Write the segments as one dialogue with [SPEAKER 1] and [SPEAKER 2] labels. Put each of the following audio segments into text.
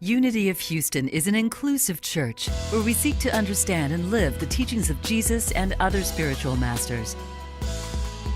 [SPEAKER 1] Unity of Houston is an inclusive church where we seek to understand and live the teachings of Jesus and other spiritual masters.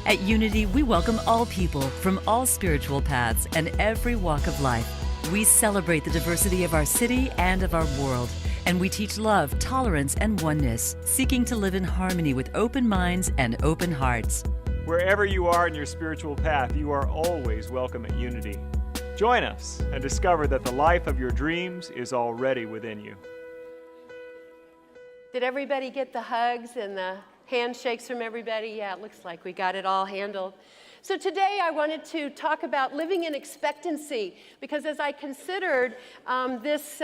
[SPEAKER 1] At Unity, we welcome all people from all spiritual paths and every walk of life. We celebrate the diversity of our city and of our world, and we teach love, tolerance, and oneness, seeking to live in harmony with open minds and open hearts.
[SPEAKER 2] Wherever you are in your spiritual path, you are always welcome at Unity. Join us and discover that the life of your dreams is already within you.
[SPEAKER 3] Did everybody get the hugs and the handshakes from everybody? Yeah, it looks like we got it all handled. So today I wanted to talk about living in expectancy, because as I considered this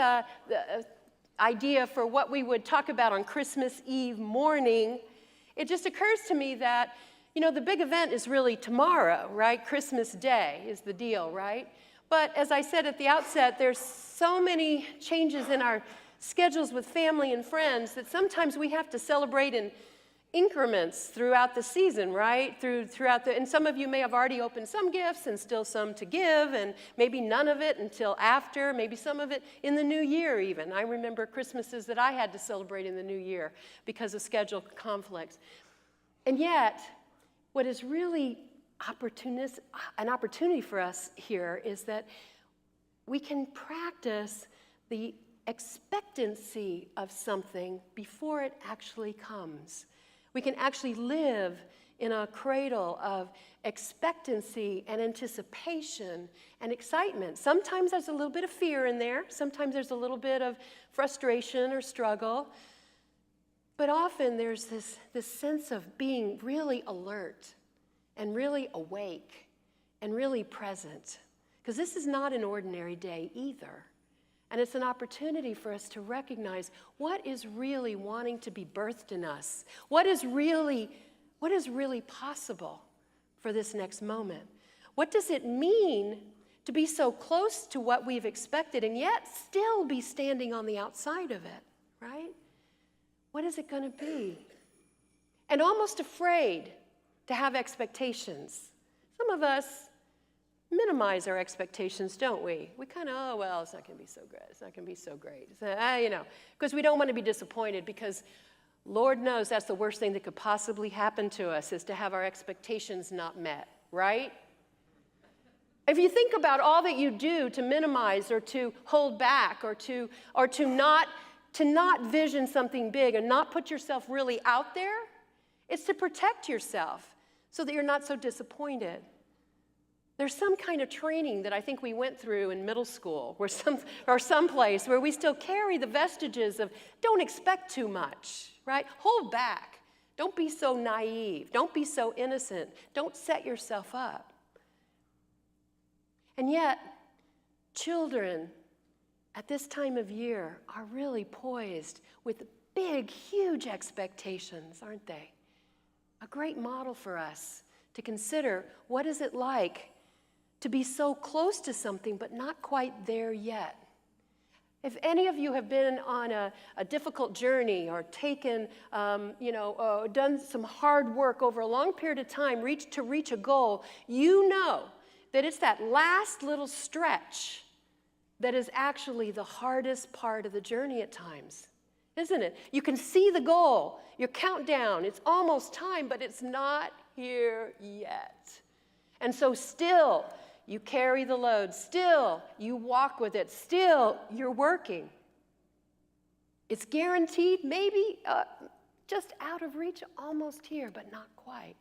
[SPEAKER 3] idea for what we would talk about on Christmas Eve morning, it just occurs to me that, you know, the big event is really tomorrow, right? Christmas Day is the deal, right? But as I said at the outset, there's so many changes in our schedules with family and friends that sometimes we have to celebrate in increments throughout the season, right? And some of you may have already opened some gifts and still some to give, and maybe none of it until after, maybe some of it in the new year even. I remember Christmases that I had to celebrate in the new year because of schedule conflicts. And yet, what is really an opportunity for us here is that we can practice the expectancy of something before it actually comes. We can actually live in a cradle of expectancy and anticipation and excitement. Sometimes there's a little bit of fear in there. Sometimes there's a little bit of frustration or struggle. But often there's this sense of being really alert and really awake and really present. Because this is not an ordinary day either. And it's an opportunity for us to recognize what is really wanting to be birthed in us. What is really possible for this next moment? What does it mean to be so close to what we've expected and yet still be standing on the outside of it, right? What is it going to be? And almost afraid to have expectations. Some of us minimize our expectations, don't we? We kind of, oh, well, it's not going to be so great. It's not going to be so great. Because we don't want to be disappointed, because Lord knows that's the worst thing that could possibly happen to us, is to have our expectations not met, right? If you think about all that you do to minimize or to hold back or to not vision something big and not put yourself really out there, it's to protect yourself so that you're not so disappointed. There's some kind of training that I think we went through in middle school or someplace where we still carry the vestiges of don't expect too much, right? Hold back. Don't be so naive. Don't be so innocent. Don't set yourself up. And yet, children at this time of year are really poised with big, huge expectations, aren't they? A great model for us to consider, what is it like to be so close to something but not quite there yet? If any of you have been on a difficult journey or taken, done some hard work over a long period of time to reach a goal, you know that it's that last little stretch that is actually the hardest part of the journey at times, isn't it? You can see the goal, your countdown, it's almost time, but it's not here yet. And so still, you carry the load. Still, you walk with it. Still, you're working. It's guaranteed, maybe just out of reach, almost here, but not quite.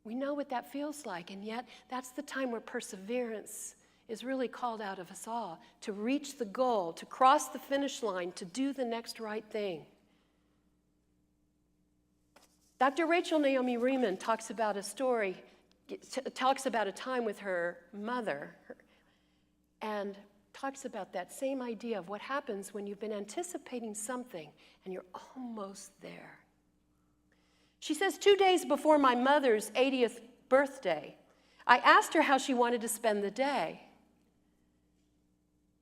[SPEAKER 3] We know what that feels like, and yet that's the time where perseverance is really called out of us all, to reach the goal, to cross the finish line, to do the next right thing. Dr. Rachel Naomi Reman talks about a time with her mother, and talks about that same idea of what happens when you've been anticipating something and you're almost there. She says, 2 days before my mother's 80th birthday, I asked her how she wanted to spend the day.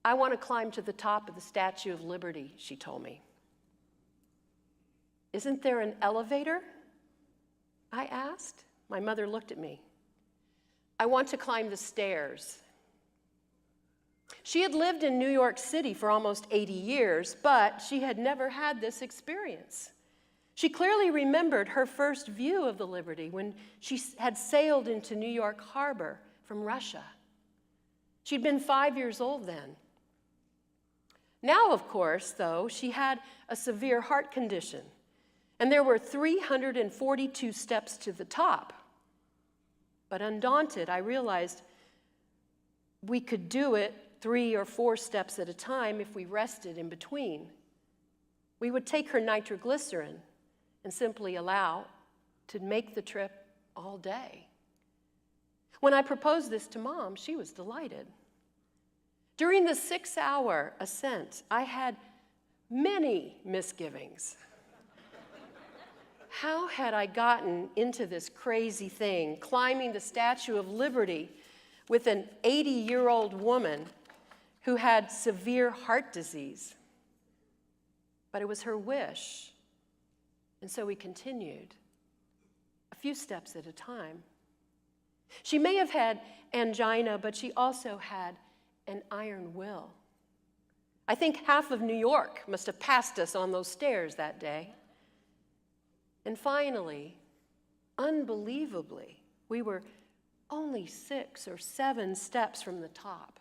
[SPEAKER 3] I want to climb to the top of the Statue of Liberty, she told me. Isn't there an elevator? I asked. My mother looked at me. I want to climb the stairs. She had lived in New York City for almost 80 years, but she had never had this experience. She clearly remembered her first view of the Liberty when she had sailed into New York Harbor from Russia. She'd been 5 years old then. Now, of course, though, she had a severe heart condition, and there were 342 steps to the top. But undaunted, I realized we could do it 3 or 4 steps at a time if we rested in between. We would take her nitroglycerin and simply allow to make the trip all day. When I proposed this to Mom, she was delighted. During the 6-hour ascent, I had many misgivings. How had I gotten into this crazy thing, climbing the Statue of Liberty with an 80-year-old woman who had severe heart disease? But it was her wish, and so we continued, a few steps at a time. She may have had angina, but she also had an iron will. I think half of New York must have passed us on those stairs that day. And finally, unbelievably, we were only 6 or 7 steps from the top.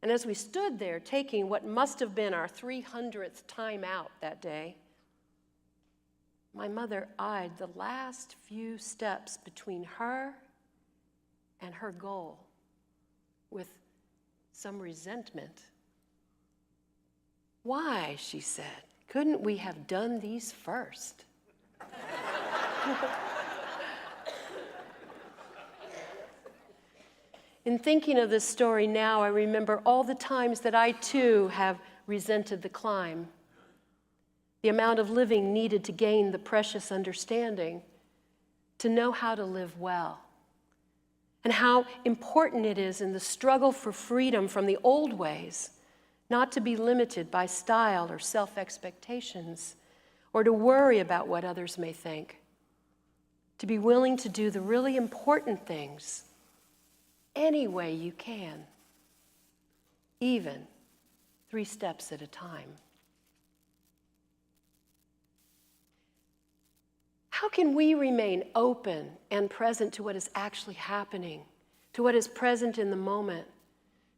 [SPEAKER 3] And as we stood there taking what must have been our 300th time out that day, my mother eyed the last few steps between her and her goal with some resentment. "Why," she said, "couldn't we have done these first?" In thinking of this story now, I remember all the times that I too have resented the climb, the amount of living needed to gain the precious understanding, to know how to live well, and how important it is in the struggle for freedom from the old ways, not to be limited by style or self-expectations, or to worry about what others may think, to be willing to do the really important things any way you can, even 3 steps at a time. How can we remain open and present to what is actually happening, to what is present in the moment,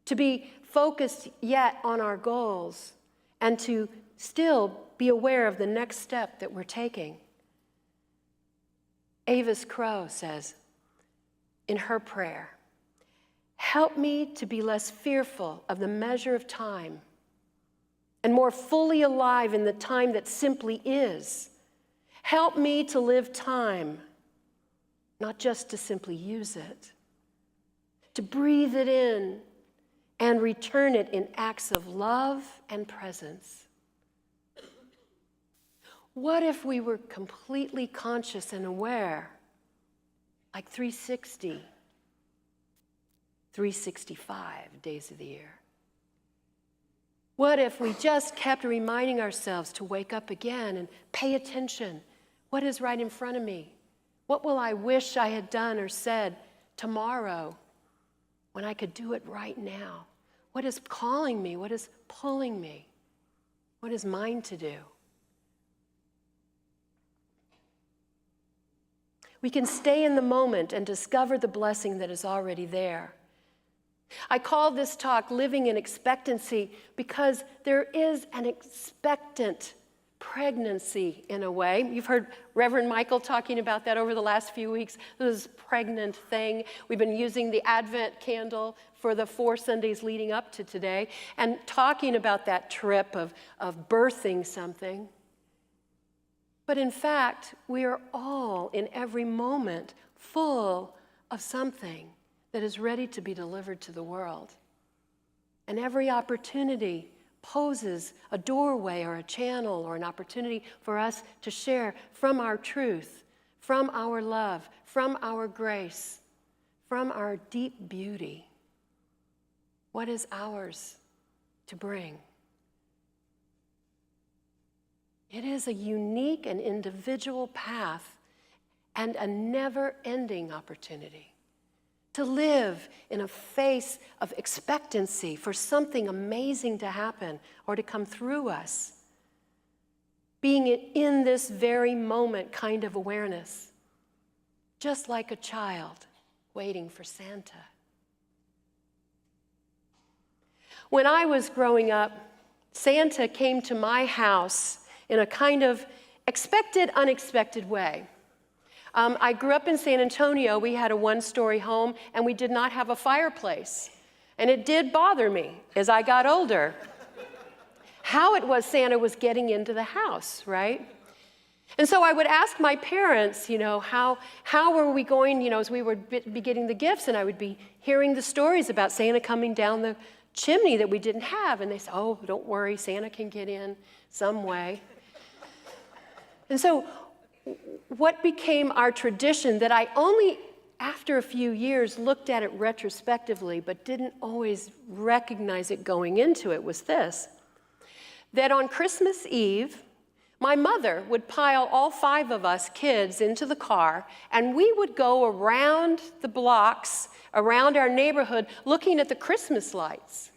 [SPEAKER 3] to be focused yet on our goals, and to still be aware of the next step that we're taking? Avis Crow says in her prayer, "Help me to be less fearful of the measure of time and more fully alive in the time that simply is. Help me to live time, not just to simply use it, to breathe it in and return it in acts of love and presence." What if we were completely conscious and aware, like 360, 365 days of the year? What if we just kept reminding ourselves to wake up again and pay attention? What is right in front of me? What will I wish I had done or said tomorrow when I could do it right now? What is calling me? What is pulling me? What is mine to do? We can stay in the moment and discover the blessing that is already there. I call this talk Living in Expectancy because there is an expectant pregnancy in a way. You've heard Reverend Michael talking about that over the last few weeks, this pregnant thing. We've been using the Advent candle for the 4 Sundays leading up to today and talking about that trip of birthing something. But in fact, we are all in every moment full of something that is ready to be delivered to the world. And every opportunity poses a doorway or a channel or an opportunity for us to share from our truth, from our love, from our grace, from our deep beauty. What is ours to bring? It is a unique and individual path and a never-ending opportunity to live in a face of expectancy for something amazing to happen or to come through us. Being in this very moment kind of awareness, just like a child waiting for Santa. When I was growing up, Santa came to my house in a kind of expected, unexpected way. I grew up in San Antonio. We had a one-story home, and we did not have a fireplace. And it did bother me as I got older how it was Santa was getting into the house, right? And so I would ask my parents, how were we going, as we would be getting the gifts, and I would be hearing the stories about Santa coming down the chimney that we didn't have. And they said, oh, don't worry, Santa can get in some way. And so what became our tradition that I only after a few years looked at it retrospectively but didn't always recognize it going into it was this, that on Christmas Eve, my mother would pile all 5 of us kids into the car, and we would go around the blocks, around our neighborhood, looking at the Christmas lights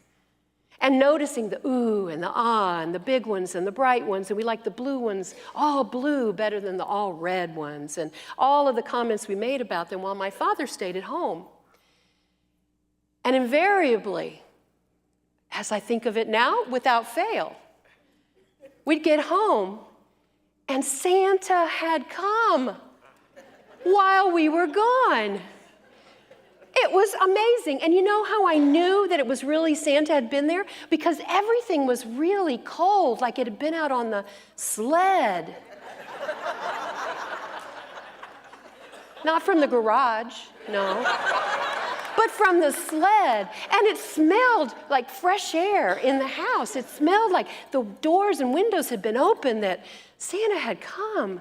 [SPEAKER 3] and noticing the ooh and the ah and the big ones and the bright ones, and we like the blue ones, all blue better than the all red ones, and all of the comments we made about them while my father stayed at home. And invariably, as I think of it now, without fail, we'd get home and Santa had come while we were gone. It was amazing. And you know how I knew that it was really Santa had been there? Because everything was really cold, like it had been out on the sled. Not from the garage, no. But from the sled. And it smelled like fresh air in the house. It smelled like the doors and windows had been open, that Santa had come.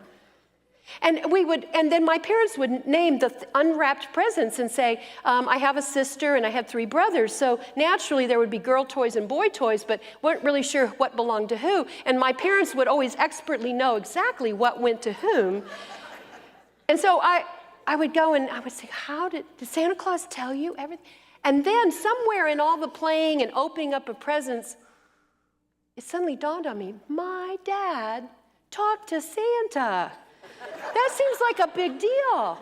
[SPEAKER 3] And then my parents would name the unwrapped presents and say, I have a sister and I have 3 brothers. So naturally there would be girl toys and boy toys, but weren't really sure what belonged to who. And my parents would always expertly know exactly what went to whom. And so I would go and I would say, did Santa Claus tell you everything? And then somewhere in all the playing and opening up of presents, it suddenly dawned on me, my dad talked to Santa. That seems like a big deal.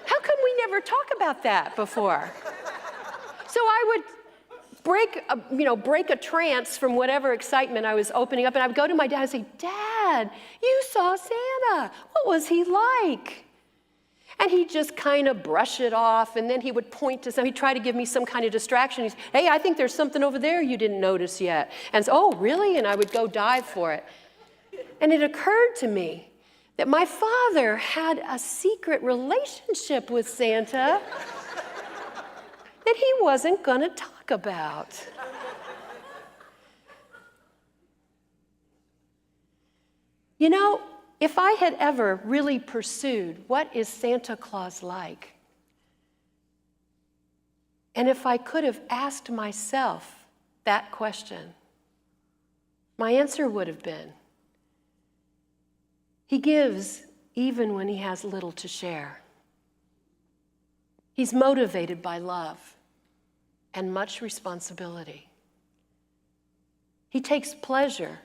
[SPEAKER 3] How come we never talk about that before? So I would break a trance from whatever excitement I was opening up, and I would go to my dad and say, Dad, you saw Santa. What was he like? And he'd just kind of brush it off, and then he would point to something. He'd try to give me some kind of distraction. He'd say, hey, I think there's something over there you didn't notice yet. And so, oh, really? And I would go dive for it. And it occurred to me that my father had a secret relationship with Santa that he wasn't going to talk about. If I had ever really pursued what is Santa Claus like, and if I could have asked myself that question, my answer would have been, he gives even when he has little to share. He's motivated by love and much responsibility. He takes pleasure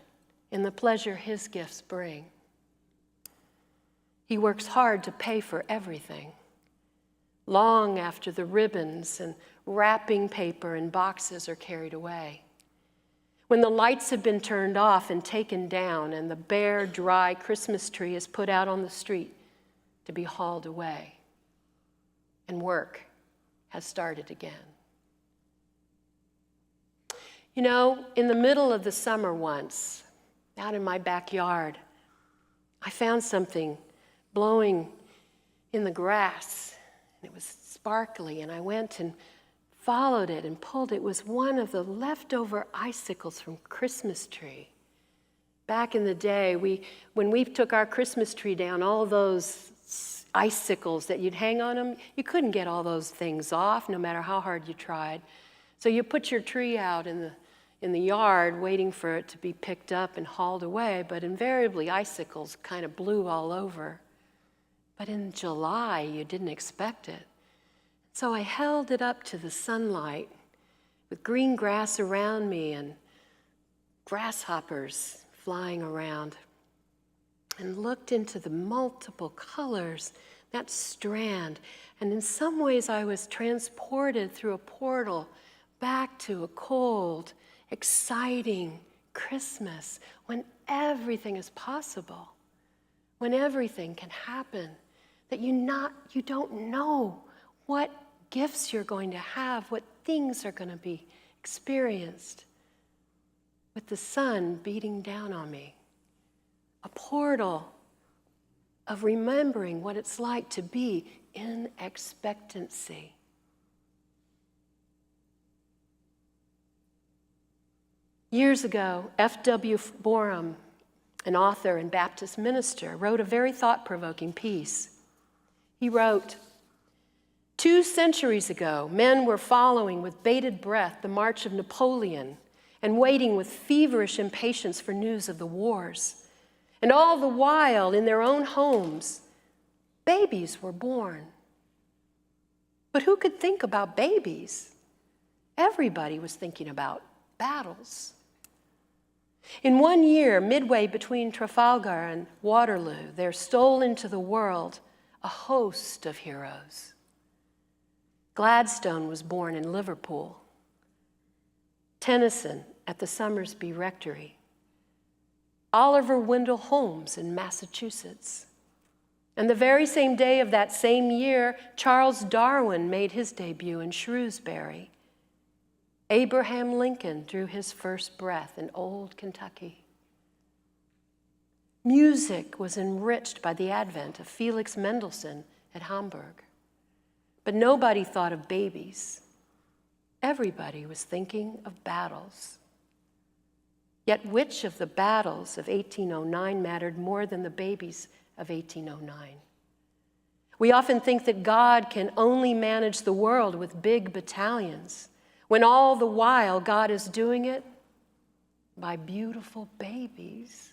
[SPEAKER 3] in the pleasure his gifts bring. He works hard to pay for everything, long after the ribbons and wrapping paper and boxes are carried away. When the lights have been turned off and taken down and the bare, dry Christmas tree is put out on the street to be hauled away, and work has started again. In the middle of the summer once, out in my backyard, I found something blowing in the grass, and it was sparkly, and I went and followed it and pulled it. It was one of the leftover icicles from Christmas tree. Back in the day, when we took our Christmas tree down, all those icicles that you'd hang on them, you couldn't get all those things off, no matter how hard you tried. So you put your tree out in the yard, waiting for it to be picked up and hauled away, but invariably icicles kind of blew all over. But in July, you didn't expect it. So I held it up to the sunlight with green grass around me and grasshoppers flying around, and looked into the multiple colors, that strand. And in some ways I was transported through a portal back to a cold, exciting Christmas when everything is possible, when everything can happen, that you don't know what gifts you're going to have, what things are going to be experienced. With the sun beating down on me, a portal of remembering what it's like to be in expectancy. Years ago, F.W. Borum, an author and Baptist minister, wrote a very thought-provoking piece. He wrote, 2 centuries ago, men were following with bated breath the march of Napoleon and waiting with feverish impatience for news of the wars. And all the while, in their own homes, babies were born. But who could think about babies? Everybody was thinking about battles. In 1 year, midway between Trafalgar and Waterloo, there stole into the world a host of heroes. Gladstone was born in Liverpool. Tennyson at the Somersby Rectory. Oliver Wendell Holmes in Massachusetts. And the very same day of that same year, Charles Darwin made his debut in Shrewsbury. Abraham Lincoln drew his first breath in old Kentucky. Music was enriched by the advent of Felix Mendelssohn at Hamburg. But nobody thought of babies. Everybody was thinking of battles. Yet which of the battles of 1809 mattered more than the babies of 1809? We often think that God can only manage the world with big battalions, when all the while God is doing it by beautiful babies.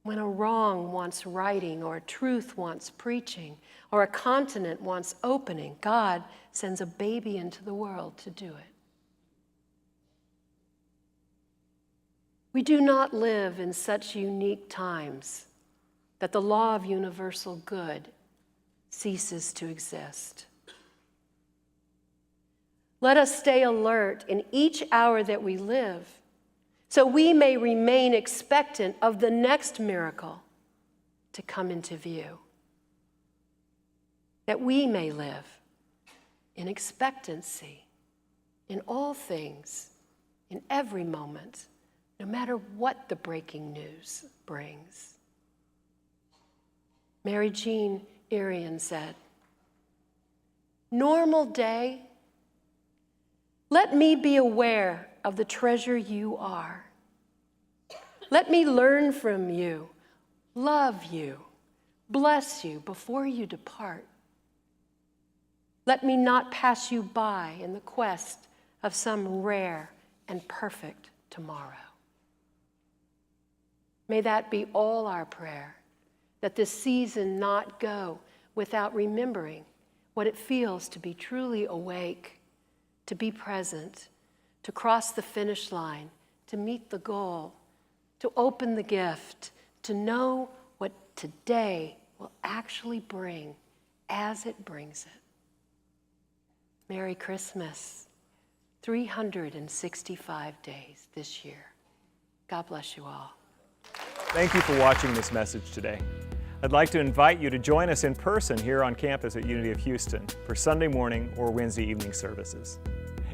[SPEAKER 3] When a wrong wants righting, or a truth wants preaching, or a continent wants opening, God sends a baby into the world to do it. We do not live in such unique times that the law of universal good ceases to exist. Let us stay alert in each hour that we live, so we may remain expectant of the next miracle to come into view. That we may live in expectancy in all things, in every moment, no matter what the breaking news brings. Mary Jean Irion said, "Normal day, let me be aware of the treasure you are. Let me learn from you, love you, bless you before you depart. Let me not pass you by in the quest of some rare and perfect tomorrow." May that be all our prayer, that this season not go without remembering what it feels to be truly awake, to be present, to cross the finish line, to meet the goal, to open the gift, to know what today will actually bring as it brings it. Merry Christmas. 365 days this year. God bless you all.
[SPEAKER 2] Thank you for watching this message today. I'd like to invite you to join us in person here on campus at Unity of Houston for Sunday morning or Wednesday evening services.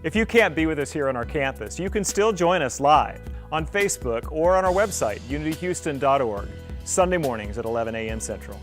[SPEAKER 2] If you can't be with us here on our campus, you can still join us live on Facebook or on our website, unityhouston.org, Sunday mornings at 11 a.m. Central.